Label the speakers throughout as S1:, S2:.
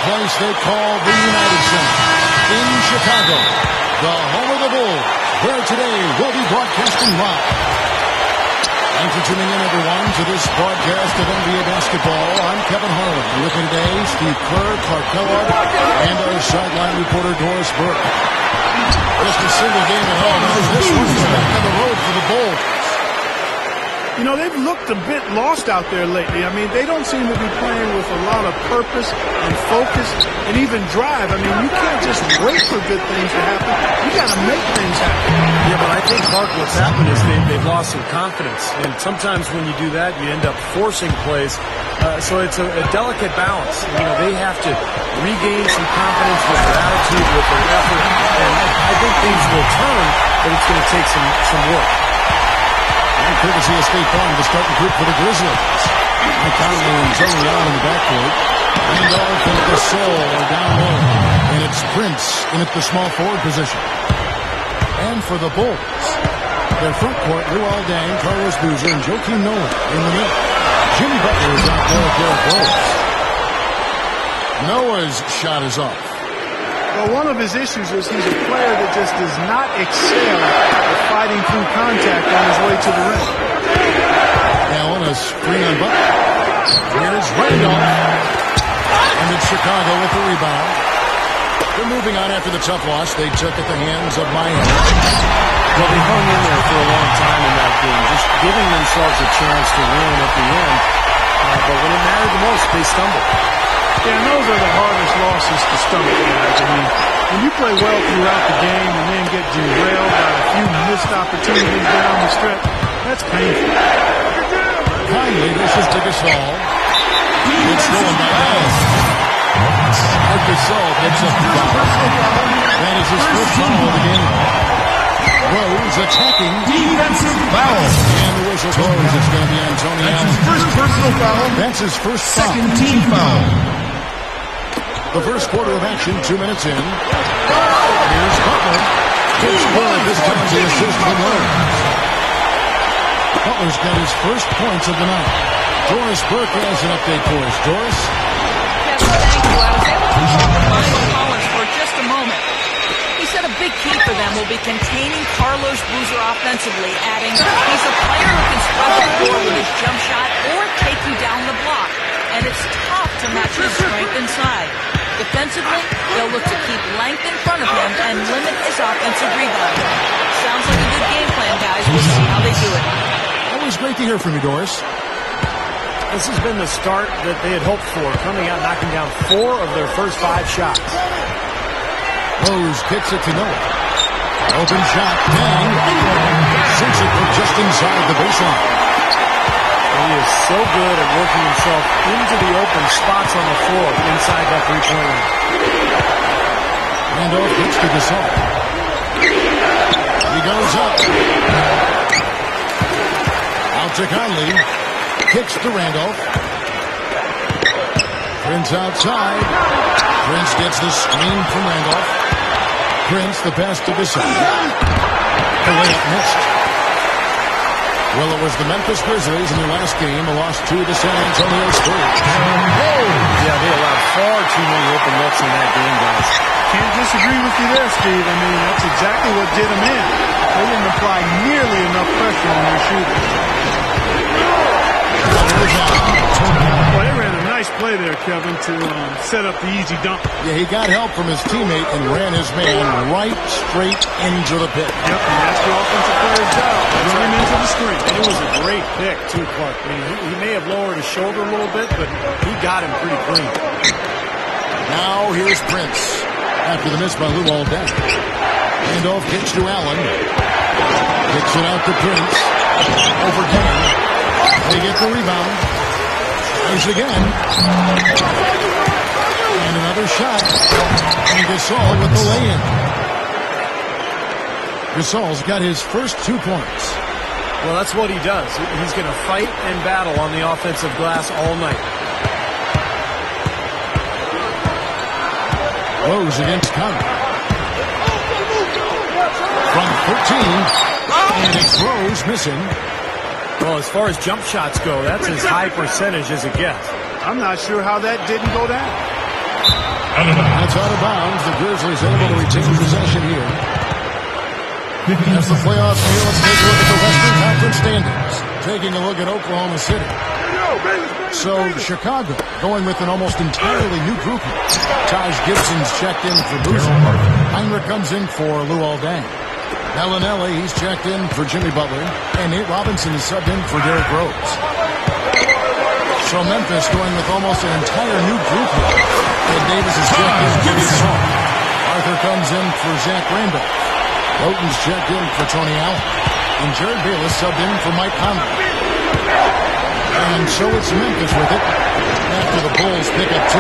S1: place they call the United Center in Chicago, the home of the Bulls, where today we'll be broadcasting live. Thanks for tuning in, everyone, to this broadcast of NBA basketball. I'm Kevin Harlan. With me today, Steve Kerr, Clark Kellogg, and our sideline reporter, Doris Burke. Just a single game at home. This one's back on the road for the Bulls.
S2: You know, they've looked a bit lost out there lately. I mean, they don't seem to be playing with a lot of purpose and focus and even drive. I mean, you can't just wait for good things to happen. You got to make things happen.
S3: Yeah, but I think, Clark, what's happened is they've lost some confidence. And sometimes when you do that, you end up forcing plays. So it's a delicate balance. You know, they have to regain some confidence with their attitude, with their effort. And I think things will turn, but it's going to take some work.
S1: And courtesy of State Farm, the starting group for the Grizzlies. McConnell and Tony Allen in the backcourt. Randolph and Gasol are down low. And it's Prince in at the small forward position. And for the Bulls, their front court, Luol Deng, Carlos Boozer, and Joakim Noah in the middle. Jimmy Butler is out there with Derrick Rose. Noah's shot is off.
S2: Well, one of his issues is he's a player that just does not excel at fighting through contact on his way to the rim.
S1: Allen, a screen on Butler. Here's Randolph. And it's Chicago with the rebound. They're moving on after the tough loss they took at the hands of Miami.
S3: Well, they hung in there for a long time in that game, just giving themselves a chance to win at the end. But when it mattered the most, they stumbled.
S2: Yeah, and those are the hardest losses to stomach, guys. I mean, when you play well throughout the game and then get derailed by a few missed opportunities down the stretch, that's painful.
S1: Finally, this is to Gasol. It's stolen by Allen. Gasol picks up the foul. That is his first foul of the game. Rose attacking.
S4: Defensive foul.
S1: And the whistle blows. It's going to be on Tony Allen.
S4: That's his first personal foul.
S1: That's his first foul.
S4: Second team foul.
S1: The first quarter of action, 2 minutes in. Here's Butler. It's good. This time the assist from Rose. Butler's got his first points of the night. Doris Burke has an update for us. Doris?
S5: Kevin, thank you. I was able to talk to Michael Collins for just a moment. He said a big key for them will be containing Carlos Boozer offensively, adding he's a player who can spread the floor with his jump shot or take you down the block. And it's tough to match his strength inside. Defensively, they'll look to keep length in front of him and limit his offensive rebound. Sounds like a good game plan, guys. We'll see how they do it.
S1: Always great to hear from you, Doris.
S3: This has been the start that they had hoped for, coming out knocking down 4 of their first 5 shots.
S1: Rose kicks it to Noah. Open shot. Dang. Sinks it from just inside the baseline.
S3: He is so good at working himself into the open spots on the floor inside that three-point line.
S1: Randolph kicks to Gasol. He goes up. Out to Conley. Kicks to Randolph. Prince outside. Prince gets the screen from Randolph. Prince, the pass to Gasol. The layup missed. Well, it was the Memphis Grizzlies in their last game, a loss to the San Antonio Spurs.
S3: Yeah, they allowed far too many open looks in that game, guys.
S2: Can't disagree with you there, Steve. I mean, that's exactly what did them in. They didn't apply nearly enough pressure on their shooters. Well, they ran a nice play there, Kevin, to set up the easy dunk.
S1: Yeah, he got help from his teammate and ran his man right straight into the pit.
S2: Yep, and that's the offensive player's job. Run him into the screen.
S3: And it was a great pick, too, Clark. I mean, he may have lowered his shoulder a little bit, but he got him pretty clean.
S1: Now here's Prince. After the miss by Luol Deng. Randolph kicks to Allen. Kicks it out to Prince. Over Deng. They get the rebound. Tries again. And another shot. And Gasol with the lay-in. Gasol's got his first 2 points.
S3: Well, that's what he does. He's going to fight and battle on the offensive glass all night.
S1: Rose against Conley. From 13. And it's Rose missing.
S3: Well, as far as jump shots go, that's as high percentage as it gets.
S2: I'm not sure how that didn't go down.
S1: That's out of bounds. The Grizzlies able to retain possession here. As the playoffs feel, let's take a look at the Western Conference standings. Taking a look at Oklahoma City. So, Chicago going with an almost entirely new grouping. Taj Gibson's checked in for Boozer. Heinrich comes in for Lou Aldang. Bellinelli, he's checked in for Jimmy Butler. And Nate Robinson is subbed in for Derrick Rose. So Memphis going with almost an entire new group here. Ed Davis is checked in for Jimmy Song. Arthur comes in for Zach Randolph. Houghton's checked in for Tony Allen. And Jared Bayless subbed in for Mike Conley. And so it's Memphis with it after the Bulls pick up 2.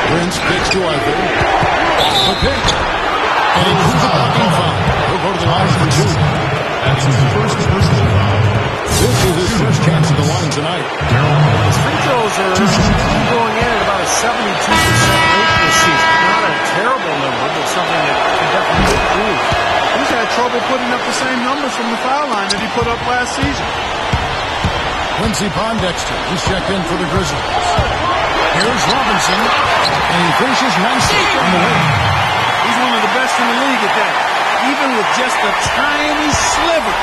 S1: Prince kicks to Arthur. The pick. And who's the blocking foul? He'll go to the line for 2.
S4: That's his first personal foul.
S1: This is his first chance at the line tonight.
S3: His free throws are going in at about a 72% rate this season. Not a terrible number, but something that can definitely improve.
S2: He's had trouble putting up the same numbers from the foul line that he put up last season.
S1: Quincy Pondexter, he's checked in for the Grizzlies. Here's Robinson, and he finishes nicely on the way.
S2: He's one of the best in the league at that. Even with just a tiny sliver,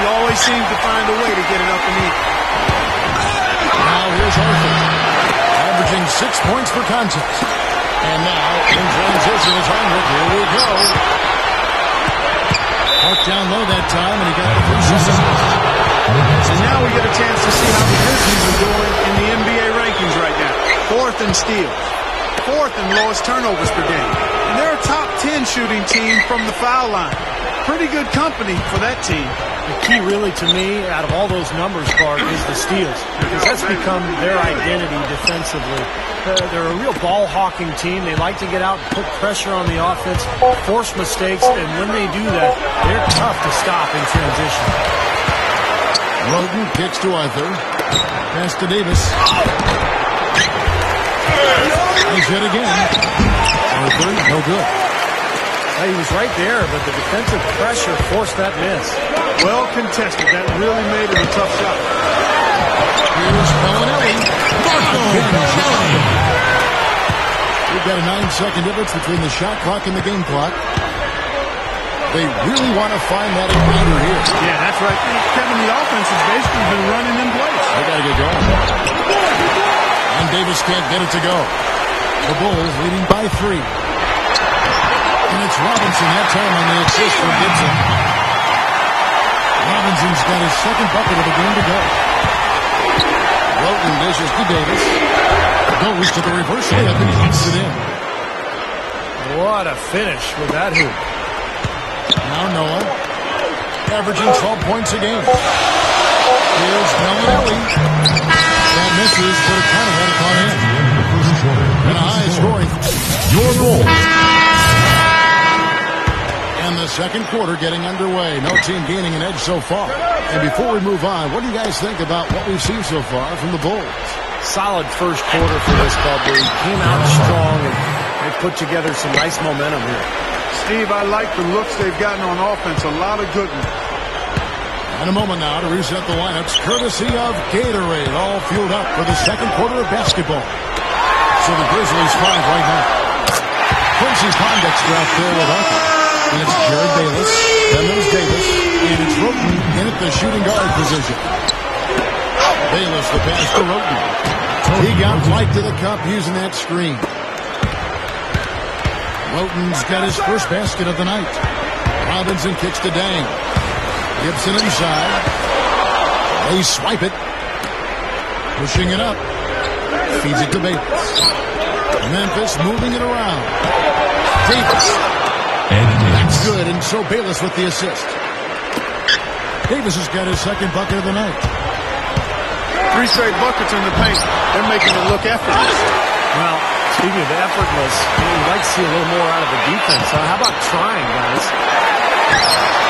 S2: he always seems to find a way to get it up and in.
S1: Now here's Arthur, averaging 6 points per contest. And now, in transition, is Heinrich. Here we go. Marked down low that time, and he got the free shot.
S2: And now we get a chance to see how the Grizzlies are doing in the NBA rankings right now. 4th in steals. 4th in lowest turnovers per game. And they're a top 10 shooting team from the foul line. Pretty good company for that team.
S3: The key really to me out of all those numbers, Bart, is the steals. Because that's become their identity defensively. They're a real ball-hawking team. They like to get out and put pressure on the offense, force mistakes, and when they do that, they're tough to stop in transition.
S1: Roden kicks to Arthur. Pass to Davis. He's hit again. Arthur, no good.
S3: He was right there, but the defensive pressure forced that miss.
S2: Well contested. That really made it a tough shot.
S1: Here's Bellinelli. We've got a 9-second difference between the shot clock and the game clock. They really want to find that igniter here.
S2: Yeah, that's right. Kevin, the offense has basically been running in place.
S1: They got to get going. And Davis can't get it to go. The Bulls leading by 3. And it's Robinson that time on the assist for Gibson. Robinson's got his second bucket of the game to go. Roten dishes to Davis. Goes to the reverse layup and he hits it in.
S3: What a finish with that hoop.
S1: Now Noah, averaging 12 points a game. Here's Bellinelli. That misses, but it kind of had it caught in. And a high scoring.
S4: Your goal.
S1: And the second quarter getting underway. No team gaining an edge so far. And before we move on, what do you guys think about what we've seen so far from the Bulls?
S3: Solid first quarter for this club. They came out strong and they put together some nice momentum here.
S2: Steve, I like the looks they've gotten on offense. A lot of good ones.
S1: And a moment now to reset the lineups, courtesy of Gatorade, all fueled up for the second quarter of basketball. So the Grizzlies 5 right now. Quincy Pondexter out there with Arthur. And it's Jared Bayless. Then there's Davis. And it's Roten in at the shooting guard position. Bayless the pass to Roten. He got right to the cup using that screen. Roten's got his first basket of the night. Robinson kicks to Dang. Gibson inside. They swipe it. Pushing it up. Feeds it to Bayless. Memphis moving it around. Davis. That's good, and so Bayless with the assist. Davis has got his second bucket of the night.
S2: 3 straight buckets in the paint. They're making it look effortless.
S3: Well, speaking of effortless, we'd like to see a little more out of the defense. So how about trying, guys?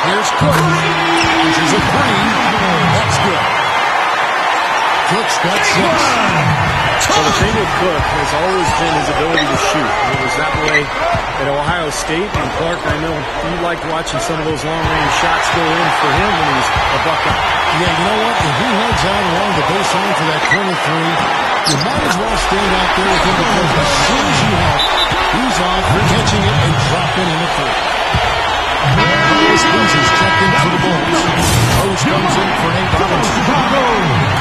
S1: Here's Cook. This is a 3. That's good. Cook's got 6.
S3: So the thing with Cook has always been his ability to shoot. It was that way at Ohio State. And Clark, I know you liked watching some of those long-range shots go in for him when he was a Buckeye.
S1: Yeah, you know what? If he heads out along the baseline for that corner 3, You might as well stand out there with him because as soon as you help, he's off for catching it and dropping in the third. Carlos Boozer's checked in for the Bulls. Rose comes in for Nate Robinson.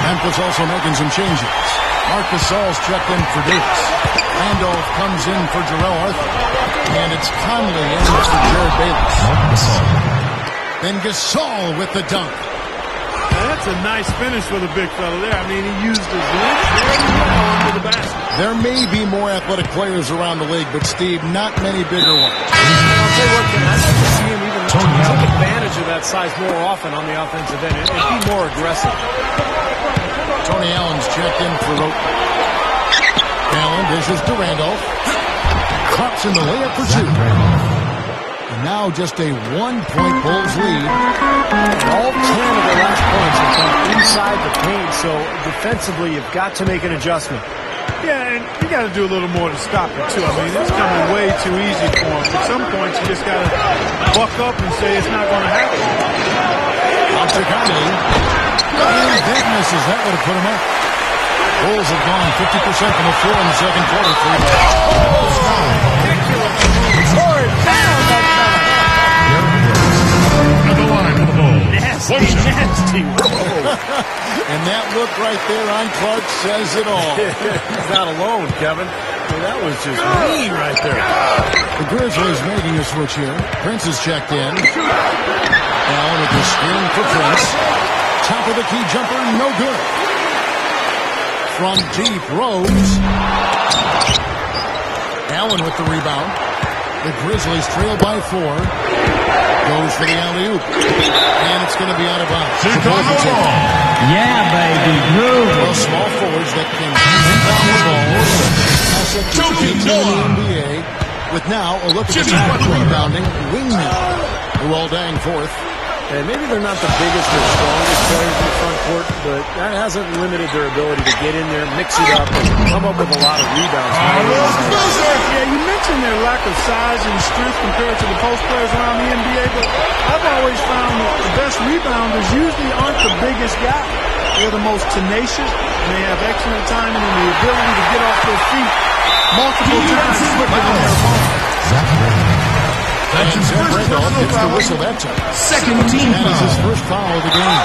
S1: Memphis also making some changes. Marc Gasol's checked in for Davis. Randolph comes in for Jarrell Arthur. And it's Conley in for Jared Bayless. Then Gasol with the dunk.
S2: That's a nice finish for the big fella there. I mean, he used his length very well into the basket.
S1: There may be more athletic players around the league, but, Steve, not many bigger ones.
S3: I'll tell you what, Ken, I'd like to see him even take advantage of that size more often on the offensive end and be more aggressive.
S1: Tony Allen's checked in for Rote. Allen dishes to Randolph. Drops in the layup for two. And now just a 1-point Bulls lead.
S3: And all 10 of the last points have come inside the paint, so defensively you've got to make an adjustment.
S2: Yeah, and you got to do a little more to stop it, too. I mean, it's coming way too easy for him. At some points, you just got to buck up and say it's not going to happen.
S1: Out to Conley. And that misses. That would have put him up. Bulls have gone 50% from the floor in the second quarter.
S3: Nasty.
S1: And that look right there on Clark says it all.
S3: He's not alone, Kevin. Well, that was just mean right there.
S1: The Grizzlies making a switch here. Prince is checked in. Allen with the screen for Prince. Top of the key jumper, no good. From deep, Rose. Allen with the rebound. The Grizzlies trail by 4. Goes for the alley-oop. And it's going to be out of bounds.
S6: Yeah, baby. Groove.
S1: Well, small forwards that can inbound the ball. Pass it to in the NBA. With now a look at the top rebounding wingman. Luol-Deng fourth.
S3: And maybe they're not the biggest or strongest players in the front court, but that hasn't limited their ability to get in there, mix it up, and come up with a lot of rebounds.
S2: Yeah, you mentioned their lack of size and strength compared to the post players around the NBA, but I've always found that the best rebounders usually aren't the biggest guy. They're the most tenacious, and they have excellent timing and the ability to get off their feet multiple times quicker than their opponent.
S1: And Zach Randolph gets the whistle that time.
S6: Second team
S1: That is his first foul of the game.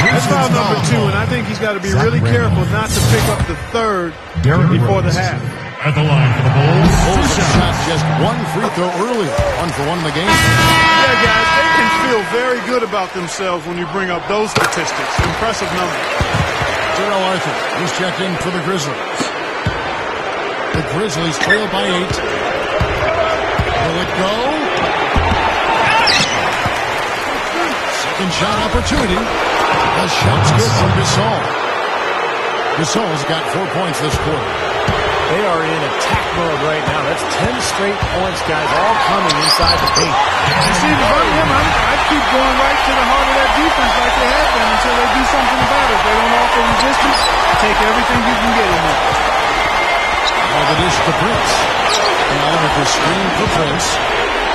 S2: That's foul number 2, and I think he's got to be really careful not to pick up the third before the half.
S4: At the line for the Bulls.
S1: Bulls have shot just one free throw earlier. 1 for 1 in the game.
S2: Yeah, guys, they can feel very good about themselves when you bring up those statistics. Impressive numbers.
S1: Jarrell Arthur, who's checked in for the Grizzlies. The Grizzlies trail by 8. Will it go? Second shot opportunity. The shot's good from Gasol. Gasol's got 4 points this quarter.
S3: They are in attack mode right now. That's 10 straight points, guys, all coming inside the paint.
S2: You see, if I'm him, I'd keep going right to the heart of that defense like they have been until they do something about it. If they don't offer resistance, take everything you can get in there.
S1: Now the dish to Prince. Now with the screen for Prince.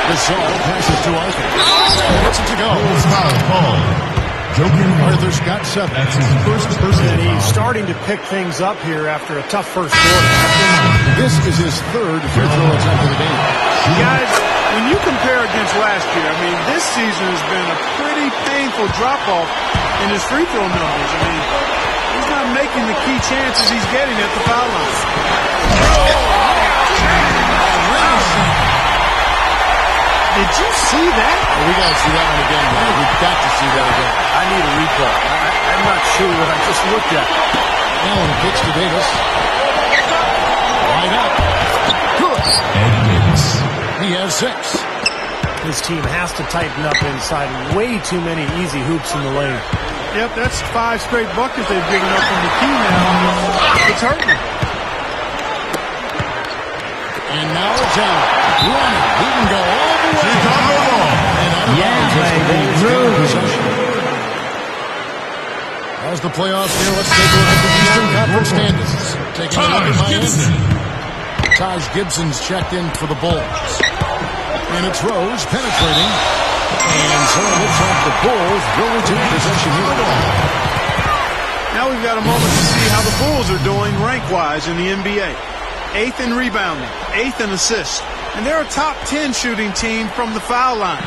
S1: Gasol passes to Arthur. Gets it to go. Arthur's got 7.
S4: That's his first personal
S3: And he's
S4: foul.
S3: starting to pick things up here after a tough first quarter.
S1: This is his 3rd free throw attempt of the game.
S2: Guys, when you compare against last year, I mean, this season has been a pretty painful drop-off in his free throw numbers. I mean, he's not making the key chances he's getting at the foul line. Did you see that?
S1: Oh, we got to see that one again, man. We've got to see that again.
S3: I need a replay. I'm not sure what I just looked at.
S1: Allen kicks to Davis. Right up. Good. He has 6.
S3: His team has to tighten up inside. Way too many easy hoops in the lane.
S2: Yep, that's 5 straight buckets they've given up from the key now. It's hurting.
S1: And now it's Allen. Running. He can go all the way.
S6: Yeah, baby. Groove.
S1: As the playoffs here, let's take a look at the Eastern Conference standings. Taking a look at Miami. Taj Gibson's checked in for the Bulls. And it's Rose penetrating. And so it looks like the Bulls will retain possession here.
S2: Now we we've got a moment to see how the Bulls are doing rank-wise in the NBA. 8th in rebounding, 8th in assists, and they're a top 10 shooting team from the foul line.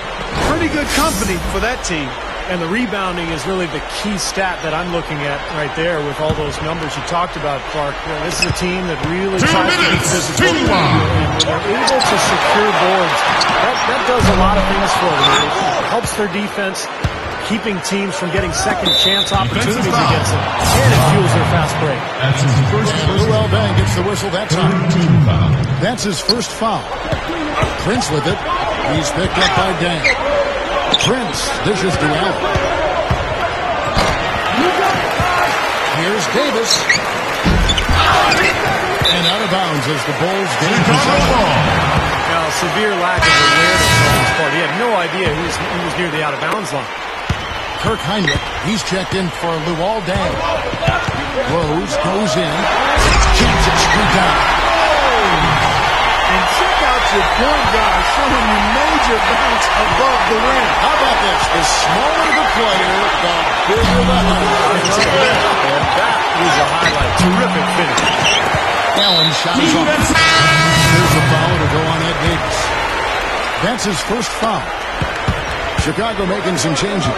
S2: Pretty good company for that team.
S3: And the rebounding is really the key stat that I'm looking at right there with all those numbers you talked about, Clark. This is a team that really tries to be physical. And when they're able to secure boards, that does a lot of things for them. It helps their defense, keeping teams from getting second chance opportunities against them. And it fuels their fast break.
S4: That's his first.
S1: Luol Deng gets the whistle that time. That's his first foul. Prince with it. He's picked up by Deng. Prince dishes to Allen. Here's Davis. And out of bounds as the Bulls gain possession.
S3: Now, severe lack of awareness on his part. He had no idea he was near the out-of-bounds line.
S1: Kirk Heinrich, he's checked in for Luol Deng. Rose goes in. Keeps it screwed down.
S2: And check out your point guard showing you major bounce above the rim.
S1: How about this? The smaller the player, the bigger the highlight.
S3: And that is a highlight. Terrific finish.
S1: Allen shot is off. There's a foul to go on Ed Davis. That's his first foul. Chicago making some changes.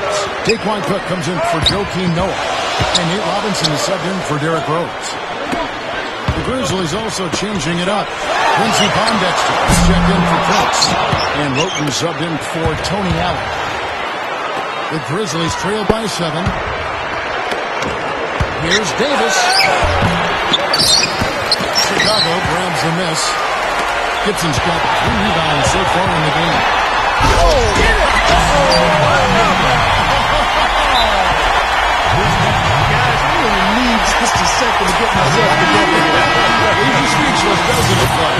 S1: Daquan Cook comes in for Joakim Noah. And Nate Robinson is subbed in for Derrick Rose. The Grizzlies also changing it up. Quincy Pondexter is checked in for Prince. And Roten subbed in for Tony Allen. The Grizzlies trail by 7. Here's Davis. Chicago grabs the miss. Gibson's got 3 rebounds so far in the game.
S2: Guys, I really need just a second to get myself together.
S1: He's speechless, doesn't it, Clark?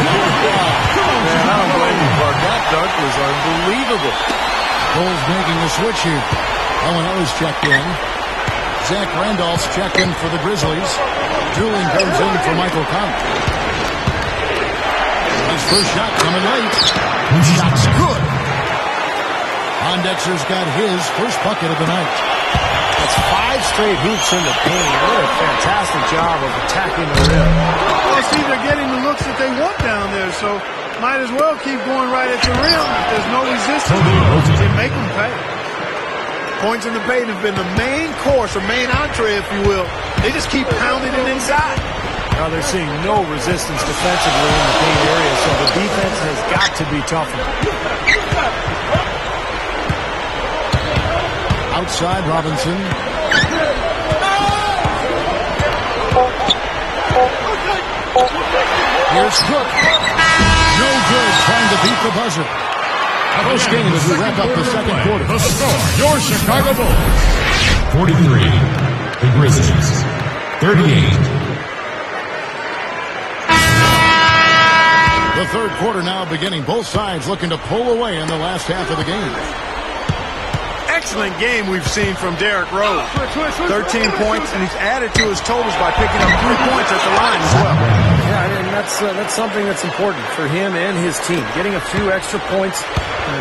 S2: Come on,
S3: Man, I don't blame you, Clark. That dunk was unbelievable.
S1: Bulls making a switch here. Illinois checked in. Zach Randolph's checked in for the Grizzlies. Julian comes in for Michael Conley. His first shot coming late. Shot's good. Pondexter's got his first bucket of the night.
S3: That's 5 straight hoops in the paint. What a fantastic job of attacking the rim.
S2: Well, see, they're getting the looks that they want down there, so might as well keep going right at the rim. There's no resistance. They make them pay. Points in the paint have been the main course, or main entree, if you will. They just keep pounding it inside.
S3: Now they're seeing no resistance defensively in the paint area, so the defense has got to be tougher.
S1: Outside Robinson. Here's Cook. No good, trying to beat the buzzer. Close game as we wrap up the second quarter.
S4: The score, your Chicago Bulls. 43. The Grizzlies. 38.
S1: The third quarter now beginning. Both sides looking to pull away in the last half of the game.
S2: Excellent game we've seen from Derrick Rose. 13 points, and he's added to his totals by picking up 3 points at the line as well.
S3: Yeah, and that's something that's important for him and his team. Getting a few extra points,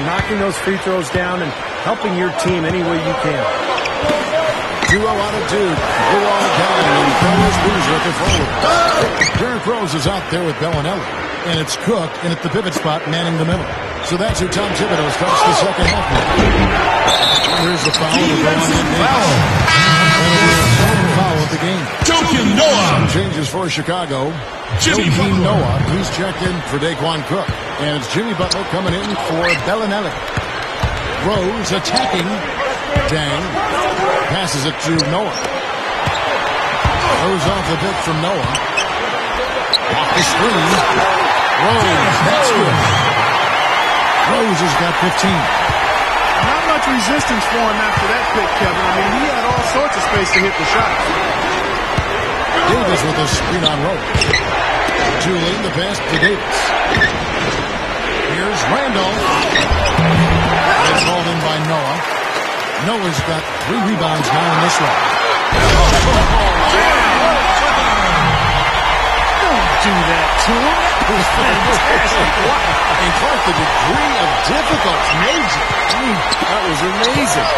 S3: knocking those free throws down, and helping your team any way you can.
S1: Duo out of Duke. Luol Deng and Carlos Boozer at the forward. Derrick Rose is out there with Bellinelli. And it's Cook in at the pivot spot, manning the middle. So that's who Tom Thibodeau starts the second half with. Here's the foul to go on in Davis. That'll be the second foul of the game.
S4: Joakim Noah.
S1: Some changes for Chicago. Joakim Noah, he's checked in for Daquan Cook. And it's Jimmy Butler coming in for Bellinelli. Rose attacking. Deng passes it to Noah. Rose off the bit from Noah. Off the screen. Rose, that's good. Rose has got 15.
S2: Not much resistance for him after that pick, Kevin. I mean, he had all sorts of space to hit the shot.
S1: Davis with a screen on Rose. Julian, the pass to Davis. Here's Randolph. It's hauled in by Noah. Noah's got 3 rebounds now in this one.
S2: Do that to him. That was fantastic.
S1: And Clark, the degree of difficulty.
S2: Major.
S3: That was amazing.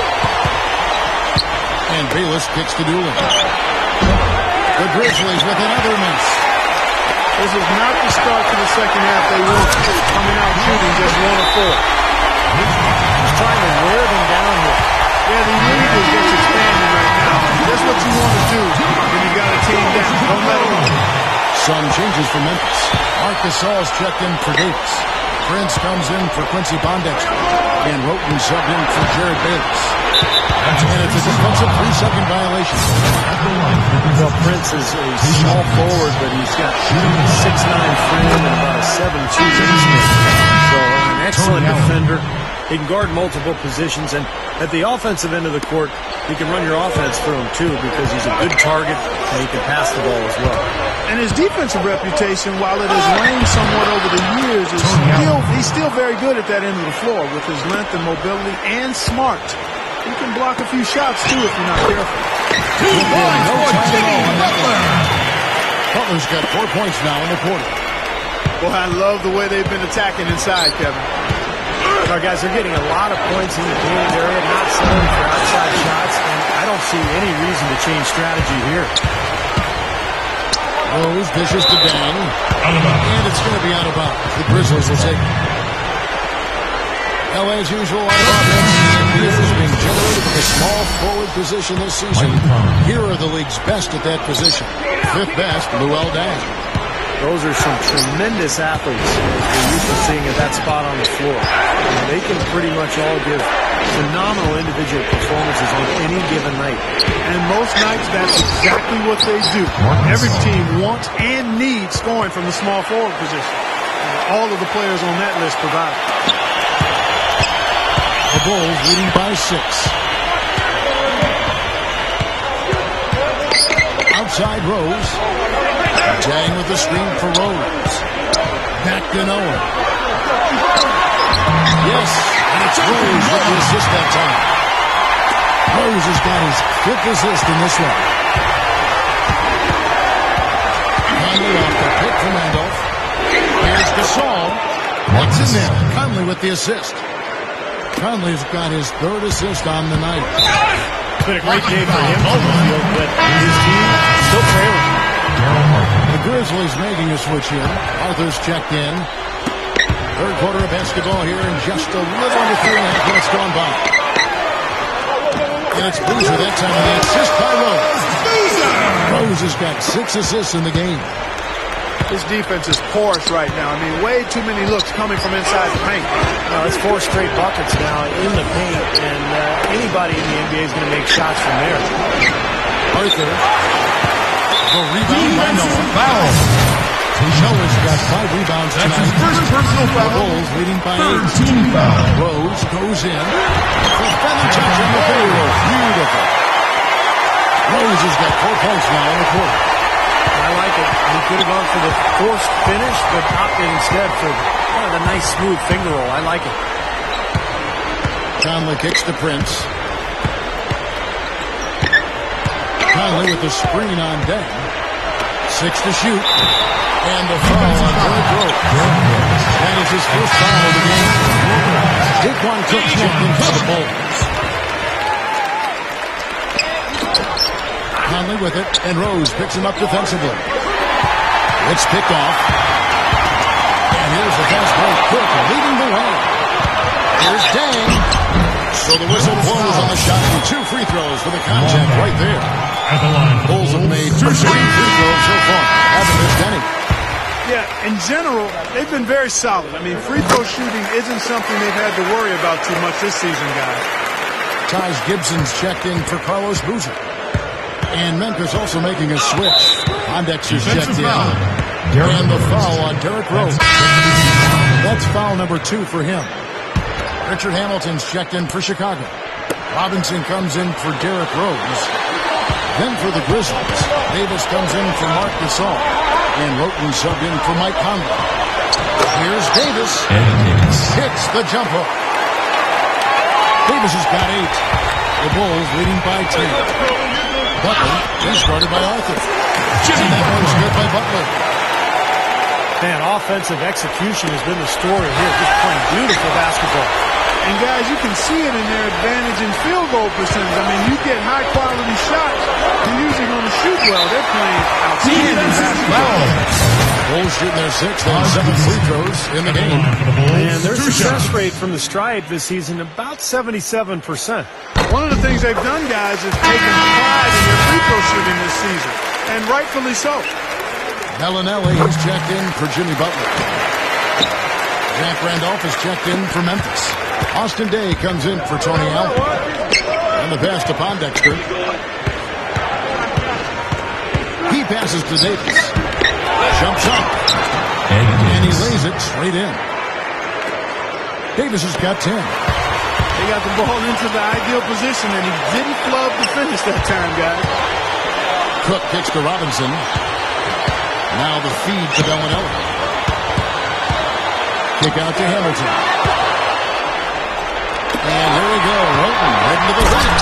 S1: And Bayless kicks to Doolin. Grizzlies with another miss.
S2: This is not the start to the second half they want. Coming out shooting just 1 of 4.
S3: He's trying to wear them down here.
S2: Yeah, the league is just expanding right now. That's what you want to do when you got a team down. Don't let them win.
S1: Some changes for Memphis. Marc Gasol's checked in for Davis. Prince comes in for Quincy Pondexter. And Roten subbed in for Jared Bayless. And it's a defensive 3-second violation.
S3: Well, Prince is a small forward, but he's got a 6'9" frame and about a 7'2" wingspan. So an excellent defender. He can guard multiple positions, and at the offensive end of the court, he can run your offense through him too because he's a good target and he can pass the ball as well.
S2: And his defensive reputation, while it has waned somewhat over the years, is he's still very good at that end of the floor with his length and mobility and smart. He can block a few shots too if you're not careful.
S1: 2 points for Jimmy Butler. Butler's got 4 points now in the quarter.
S2: Boy, I love the way they've been attacking inside, Kevin.
S3: Our guys are getting a lot of points in the painted area, not settling for outside shots, and I don't see any reason to change strategy here.
S1: Rose dishes to Dang, and it's going to be out of bounds. The Grizzlies will take it. LA, as usual, out of offense. This has been generated from a small forward position this season. Here are the league's best at that position. 5th best, Luol Deng.
S3: Those are some tremendous athletes we're used to seeing at that spot on the floor. And they can pretty much all give phenomenal individual performances on any given night.
S2: And most nights, that's exactly what they do. Every team wants and needs scoring from the small forward position. And all of the players on that list provide.
S1: The Bulls leading by 6. Outside Rose. Dang with the screen for Rose. Back to Noah. Yes, and it's Rose with the assist that time. Rose has got his 5th assist in this one. Conley off the pick from Randolph. Here's Gasol. What's in there? Conley with the assist. Conley's got his 3rd assist on the night.
S3: It's been a great game for him on the field, but his team still trailing.
S1: The Grizzlies making a switch here. Arthur's checked in. 3rd quarter of basketball here in just a little under 3.5 minutes gone by. And it's Boozer that time with the assist by Rose. Rose has got 6 assists in the game.
S2: This defense is porous right now. I mean, way too many looks coming from inside the paint.
S3: It's 4 straight buckets now in the paint, and anybody in the NBA is going to make shots from there.
S1: Arthur. The rebound by Noah. Foul. Noah's got 5 rebounds tonight.
S2: That's his first personal foul.
S1: The Bulls leading by
S6: 13 foul.
S1: Rose goes in. The feather touch on the fadeaway. Beautiful. Rose has got 4 points now in the quarter.
S3: I like it. He could have gone for the forced finish, but opted instead for kind of a nice smooth finger roll. I like it.
S1: Conley kicks to Prince. Conley with the screen on Deng. 6 to shoot. And the foul on Derrick Rose. That is his first foul of the game. Daquan Cook checked in for the Bulls. Conley with it, and Rose picks him up defensively. It's picked off. And here's the fast break. Cook leading the way. Here's Deng. So the whistle blows on the shot and 2 free throws for the contact right there.
S4: At the line.
S1: Bulls have made 2 free throws so far. Haven't missed any.
S2: Yeah, in general, they've been very solid. I mean, free throw shooting isn't something they've had to worry about too much this season, guys.
S1: Taj Gibson's checked in for Carlos Boozer. And Memphis also making a switch. Pondexter's checked in. And the foul on Derrick Rose. That's foul number 2 for him. Richard Hamilton's checked in for Chicago. Robinson comes in for Derrick Rose. Then for the Grizzlies, Davis comes in for Marc Gasol. And Roten subbed in for Mike Conley. Here's Davis. Hits the jump hook. Davis has got 8. The Bulls leading by 10. Butler is guarded by Arthur. And that one's good by Butler.
S3: Man, offensive execution has been the story here. Just playing beautiful basketball.
S2: And guys, you can see it in their advantage in field goal percentage. I mean, you get high quality shots, you're usually going to shoot well. They're playing outstanding basketball.
S1: Bulls shooting their sixth and 7 free throws in the game.
S3: And their success rate from the stripe this season about 77%.
S2: One of the things they've done, guys, is taken pride in their free throw shooting this season, and rightfully so.
S1: Bellinelli is checked in for Jimmy Butler. Jack Randolph is checked in for Memphis. Austin Day comes in for Tony Allen. And the pass to Pondexter. He passes to Davis. Jumps up. And he lays it straight in. Davis has got 10.
S2: They got the ball into the ideal position, and he didn't flub to finish that time, guys.
S1: Cook kicks to Robinson. Now the feed to Bellinelli. Kick out to Hamilton. And here we go. Rolton heading to the right.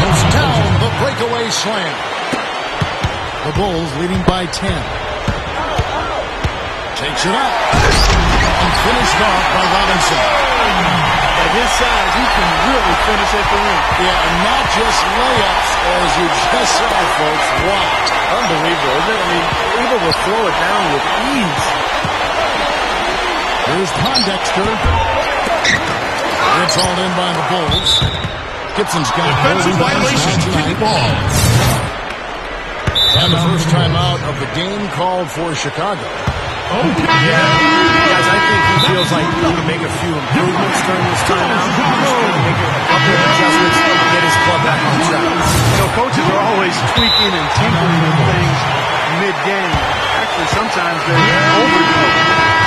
S1: Touchdown, the breakaway slam. The Bulls leading by 10. Takes it up. And finished off by Robinson.
S2: At his size, he can really finish at the rim.
S1: Yeah, and not just layups, as you just saw, folks. Wow.
S3: Unbelievable, isn't it? I mean, able to throw it down with ease.
S1: Here's Pondexter. It's all in by the Bulls. Gibson's got
S4: Defensive violation. Kick ball.
S1: And the first time out of the game called for Chicago.
S3: Oh, yeah. Guys, I think he feels like he's going to make a few improvements during this timeout. He's going to make a couple of adjustments and get his club back on track.
S2: You know, coaches are always tweaking and tinkering with things mid-game. Actually, sometimes they overdo it.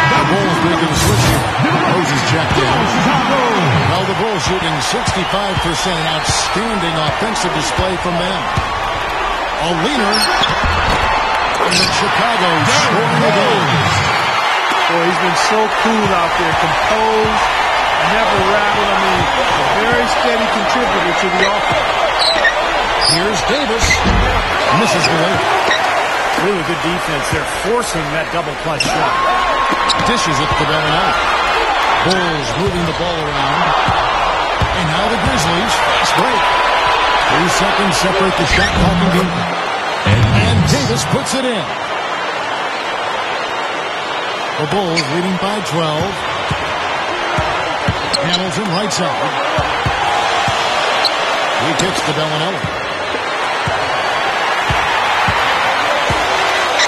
S1: The Bulls making a switch here. Rose is checked in. Well, the Bulls shooting 65%. Outstanding offensive display from them. A leaner. And Chicago scoring the goal.
S2: Boy, he's been so cool out there. Composed, never rattled. I mean, a very steady contributor to the offense.
S1: Here's Davis. Misses the layup.
S3: Really good defense. They're forcing that double clutch shot.
S1: Dishes it to Bellinelli. Bulls moving the ball around. And now the Grizzlies. Fast break. 3 seconds separate the shot clock and game. And Davis puts it in. The Bulls leading by 12. Hamilton right side. He kicks to Bellinelli.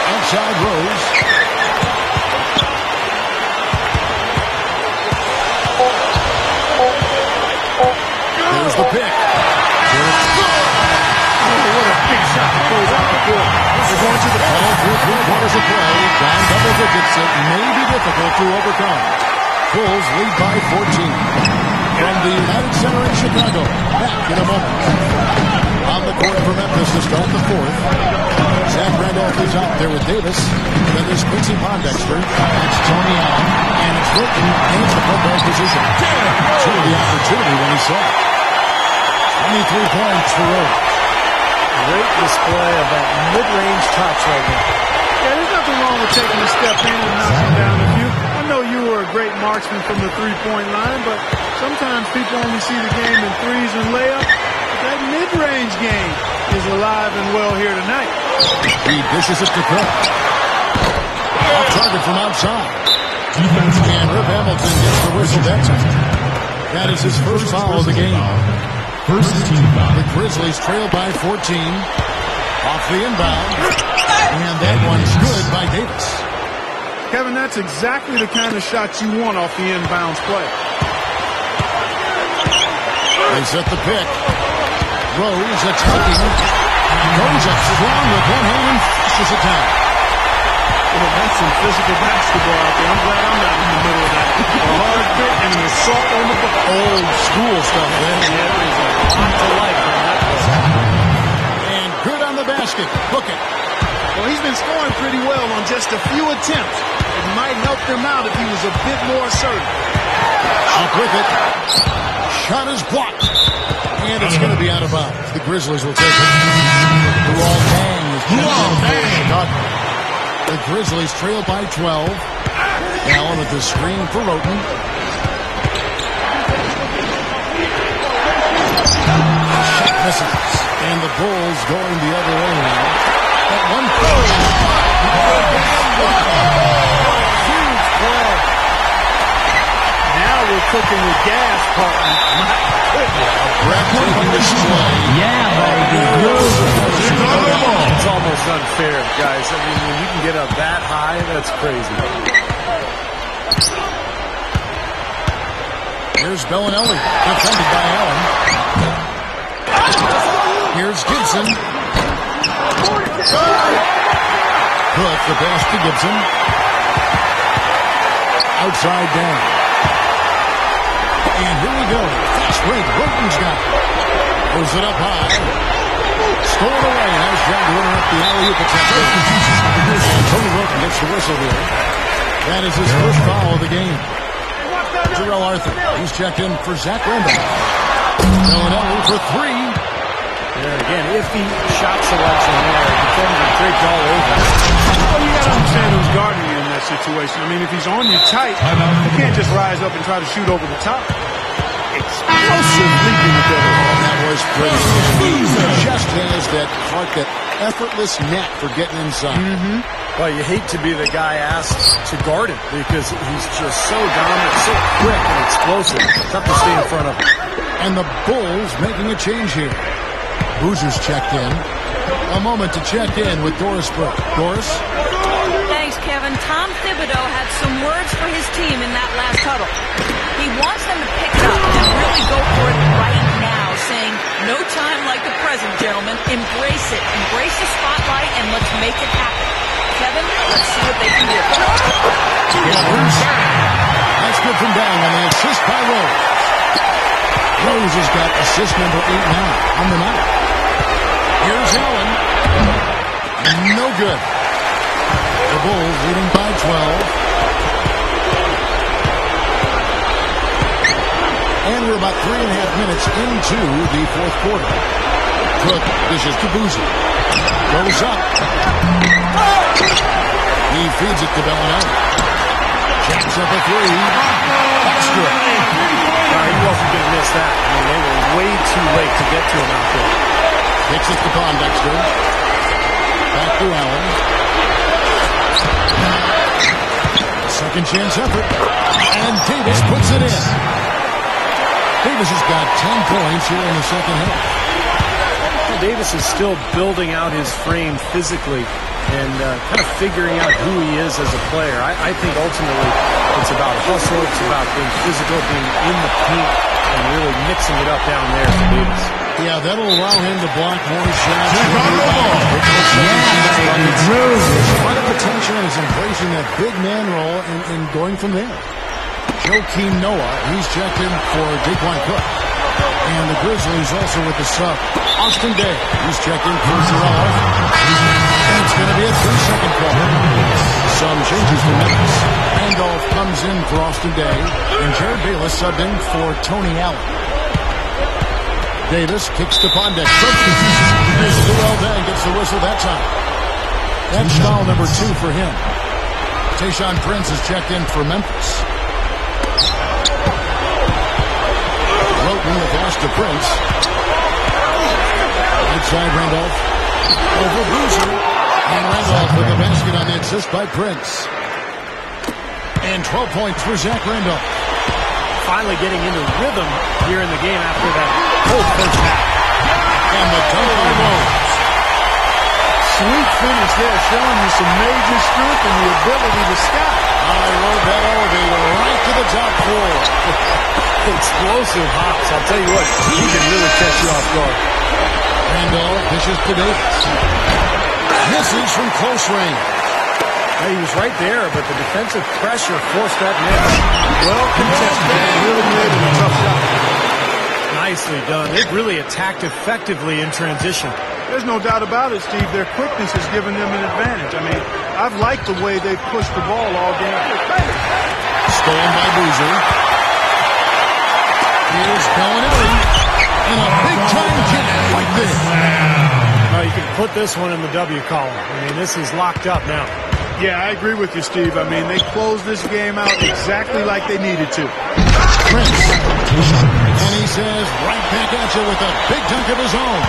S1: Outside Rose. There's the pick.
S2: What a big shot that goes out the court. They're going to the
S1: ball through 3 quarters of play. Down double digits. It may be difficult to overcome. Bulls lead by 14. From the United Center in Chicago. Back in a moment. On the court for Memphis to start the fourth. Zach Randolph is out there with Davis. And then there's Quincy Pondexter. It's Tony Allen. And it's Wilton. And it's the front guard position. Took the opportunity when he saw it. 23 points for Rose.
S3: Great display of that mid-range touch right there.
S2: Yeah, there's nothing wrong with taking a step in and knocking down a few. I know you were a great marksman from the three-point line, but sometimes people only see the game in threes and layups. But that mid-range game is alive and well here tonight.
S1: He dishes it to Cook. Off target from outside. And Rip Hamilton gets the whistle that time. That is his first foul of the game.
S4: First team foul.
S1: The Grizzlies trail by 14. Off the inbound. And that one's good by Davis.
S2: Kevin, that's exactly the kind of shot you want off the inbounds play.
S1: They set the pick. Rose attacking. Goes up strong with one hand and flushes it down.
S2: Well, that's some physical basketball out there. I'm glad I'm not in the middle of that. A hard fit and an assault on the ball.
S1: Old school stuff, man.
S2: Yeah, there's a lot to like from that play.
S1: And good on the basket. Look it.
S2: Well, he's been scoring pretty well on just a few attempts. It might help them out if he was a bit more assertive.
S1: Up with it. Shot is blocked. And it's going to be out of bounds. The Grizzlies will take it. Luol Deng is Chicago. The Grizzlies trail by 12. Allen at the screen for Roten. Shot misses. And the Bulls going the other way now. At one point.
S2: Huge play. Now we're cooking with gas, partner. My goodness.
S1: Breathtaking display.
S6: Yeah, baby. Groove.
S3: It's almost unfair, guys. I mean, when you can get up that high, that's crazy.
S1: Here's Bellinelli, defended by Allen. Here's Gibson. Hook, the pass to Gibson. Outside down. And here we go. Fast break. Burton's got it. Throws it up high. Stolen away. Nice job to interrupt the alley-oop attempt. And Tony Wilton gets the whistle here. That is his first foul of the game. Jarrell Arthur. He's checked in for Zach Randolph. Bellinelli for three.
S3: And again, iffy shot selection there. Defender draped all over.
S2: Well, you got to understand who's guarding you in that situation. I mean, if he's on you tight, you can't just rise up and try to shoot over the top. Explosive leaping ability.
S1: That was pretty. He just has that heart, that effortless knack for getting inside.
S3: Well, you hate to be the guy asked to guard him because he's just so dominant, so quick and explosive. Tough to stay in front of him.
S1: And the Bulls making a change here. Boozer's checked in. A moment to check in with Doris Burke. Doris?
S5: Thanks, Kevin. Tom Thibodeau had some words for his team in that last huddle. He wants them to pick it up and really go for it right now, saying, no time like the present, gentlemen. Embrace it. Embrace the spotlight and let's make it happen. Kevin, let's see what they can do.
S1: That's good from down on the assist by Rose. Rose has got assist number 8 now on the night. Here's Allen. No good. The Bulls leading by 12. And we're about 3.5 minutes into the fourth quarter. Cook dishes to Boozer. Goes up. He feeds it to Bellinelli. Jacks up a three. That's good.
S3: He wasn't going to miss that. I mean, they were way too late to get to him out there.
S1: Kicks it to Pondexter. Back to Allen. Second chance effort. And Davis puts it in. Davis has got 10 points here in the second half.
S3: Well, Davis is still building out his frame physically and kind of figuring out who he is as a player. I think ultimately it's about hustle, it's about being physical, being in the paint, and really mixing it up down there for Davis.
S1: Yeah, that'll allow him to block more shots. A lot of potential is embracing that big man role and going from there. Joakim Noah, he's checked in for Daquan Cook. And the Grizzlies also with the sub. Austin Day, he's checked in for Jarrell Arthur. And it's going to be a 3-second call. Some changes for Memphis. Randolph comes in for Austin Day. And Jared Bayless subbed in for Tony Allen. Davis kicks to Pondek. Terrell Day gets the whistle that time. That's foul number 2 for him. Tayshaun Prince is checked in for Memphis. Roten the pass to Prince. Outside Randolph. Over Boozer. And Randolph with the basket on the assist by Prince. And 12 points for Zach Randolph.
S3: Finally getting into rhythm here in the game after that whole first half.
S1: And the dunk by Rose.
S2: Sweet finish there, showing you some major strength and the ability to sky.
S1: I rode that elevator right to the top floor.
S3: Explosive hops. I'll tell you what, he can really catch you off guard.
S1: Randolph dishes to Davis. Misses from close range.
S3: He was right there, but the defensive pressure forced that miss.
S2: Well contested. Really made it a tough shot.
S3: Nicely done. They've really attacked effectively in transition.
S2: There's no doubt about it, Steve. Their quickness has given them an advantage. I mean, I've liked the way they've pushed the ball all game.
S1: Stolen by Boozer. Here's Bellinelli. And a big-time kick like this.
S3: You can put this one in the W column. I mean, this is locked up now.
S2: Yeah, I agree with you, Steve. I mean, they closed this game out exactly like they needed to.
S1: Prince. And he says right back at you with a big dunk of his own.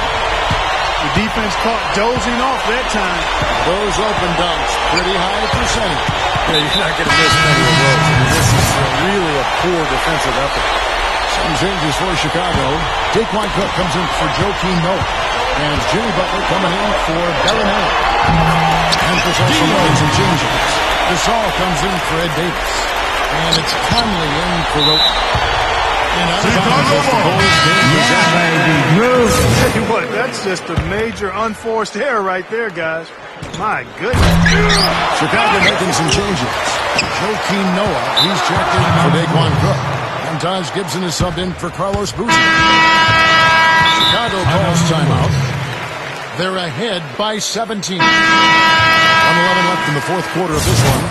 S2: The defense caught dozing off that time.
S1: Those open dunks, pretty high percentage.
S3: Yeah, you're not going to miss many of those. I mean, this is really a poor defensive effort.
S1: Some changes for Chicago. Daquan Cook comes in for Joakim Noah. And Jimmy Butler coming in for Bellinelli. And for also making some changes. Gasol comes in for Ed Davis. And it's Conley in for Rote. And out of bounds as the Bulls game is out.
S2: Tell you what, that's just a major unforced error right there, guys. My goodness.
S1: Chicago making some changes. Joakim Noah, he's checked in for Daquan Cook. And Taj Gibson is subbed in for Carlos Boozer. Chicago calls timeout. They're ahead by 17. 1:11 left in the fourth quarter of this one.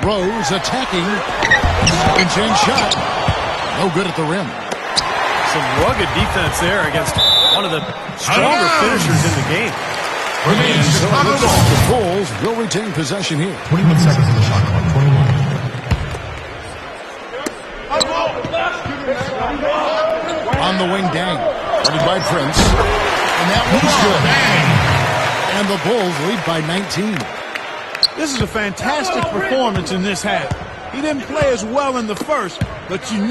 S1: Rose attacking. Second-chance shot. No good at the rim.
S3: Some rugged defense there against one of the stronger finishers in the game.
S1: And so it looks like the Bulls will retain possession here.
S4: 21 seconds on the shot clock. 21.
S1: On the wing, Dang. Guarded by Prince. And that one's good. And the Bulls lead by 19.
S2: This is a fantastic performance in this half. He didn't play as well in the first, but you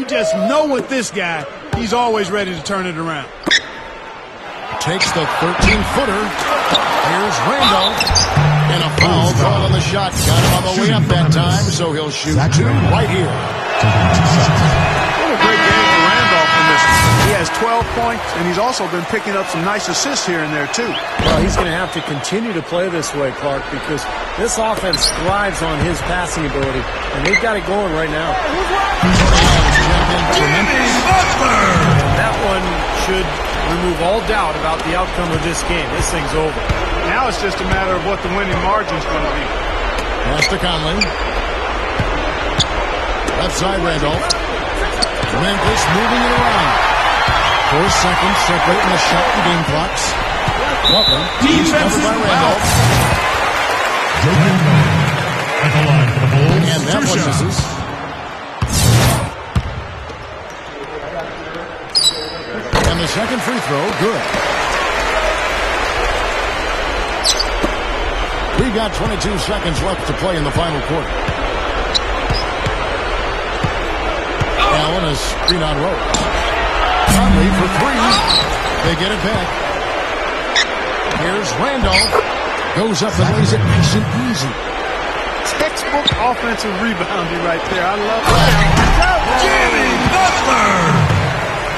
S2: just know with this guy, he's always ready to turn it around.
S1: Takes the 13-footer. Here's Randolph. And a foul call on the shot. Got him on the way up that time, so he'll shoot two right here.
S2: What a great game for Randolph in this. He has 12 points, and he's also been picking up some nice assists here and there, too.
S3: Well, he's going to have to continue to play this way, Clark, because this offense thrives on his passing ability, and they've got it going right now. That one should remove all doubt about the outcome of this game. This thing's over.
S2: Now it's just a matter of what the winning margin's going to be.
S1: Pass to Conley. Left side, Randolph. Memphis moving it around. 4 seconds separating the shot and game clocks. Butler. He's covered by Randolph.
S4: At the line for the Bulls.
S1: And that one misses. And the second free throw, good. We got 22 seconds left to play in the final quarter. Allen is screen on Rose. Conley for three. They get it back. Here's Randolph. Goes up and lays it nice and easy.
S2: Textbook offensive rebounding right there. I love that.
S4: Jimmy Butler.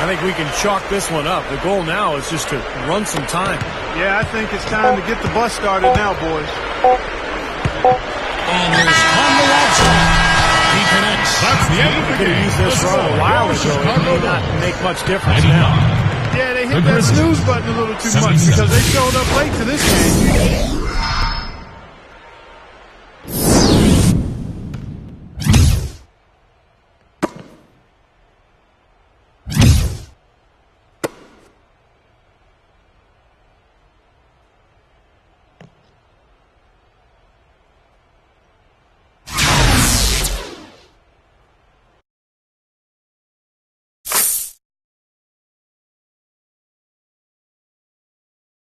S3: I think we can chalk this one up. The goal now is just to run some time.
S2: Yeah, I think it's time to get the bus started now, boys.
S1: And there's Conley outside. He connects.
S4: That's the end of the
S3: Could have
S4: game.
S3: used this run a while ago. It may not make much difference now.
S2: Yeah, they hit that snooze button a little too much because they showed up late to this game.